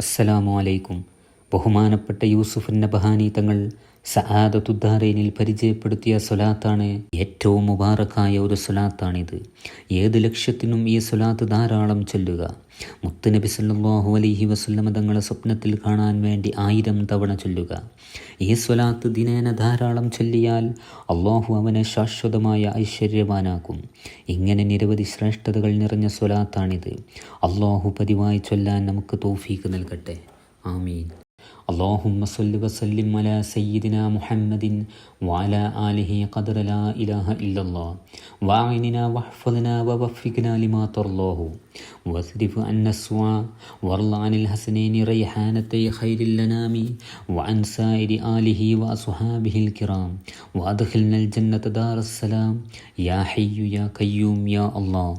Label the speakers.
Speaker 1: അസ്സലാമു അലൈക്കും. ബഹുമാനപ്പെട്ട യൂസുഫ് നബഹാനി തങ്ങൾ സആദത്തുദ്ദാറൈനിൽ പരിചയപ്പെടുത്തിയ സ്വലാത്താണ് ഏറ്റവും മുബാറക്കായ ഒരു സ്വലാത്താണിത്. ഏത് ലക്ഷ്യത്തിനും ഈ സ്വലാത്ത് ധാരാളം ചൊല്ലുക. മുത്തുനബി സല്ലല്ലാഹു അലൈഹി വസല്ലമ തങ്ങളെ സ്വപ്നത്തിൽ കാണാൻ വേണ്ടി 1000 തവണ ചൊല്ലുക. ഈ സ്വലാത്ത് ദിനേന ധാരാളം ചൊല്ലിയാൽ അള്ളാഹു അവനെ ശാശ്വതമായ ഐശ്വര്യവാനാക്കും. ഇങ്ങനെ നിരവധി ശ്രേഷ്ഠതകൾ നിറഞ്ഞ സ്വലാത്താണിത്. അള്ളാഹു പതിവായി ചൊല്ലാൻ നമുക്ക് തൗഫീഖ് നൽകട്ടെ. ആമീൻ. اللهم صل وسلم على سيدنا محمد وعلى آله قدر لا إله إلا الله وأعننا واحفظنا ووفقنا لما ترضاه واصرف عنا السوء وارض عن الحسنين ريحانتي خير الأنام وعن سائر آله وأصحابه الكرام وأدخلنا الجنة دار السلام يا حي يا قيوم يا الله.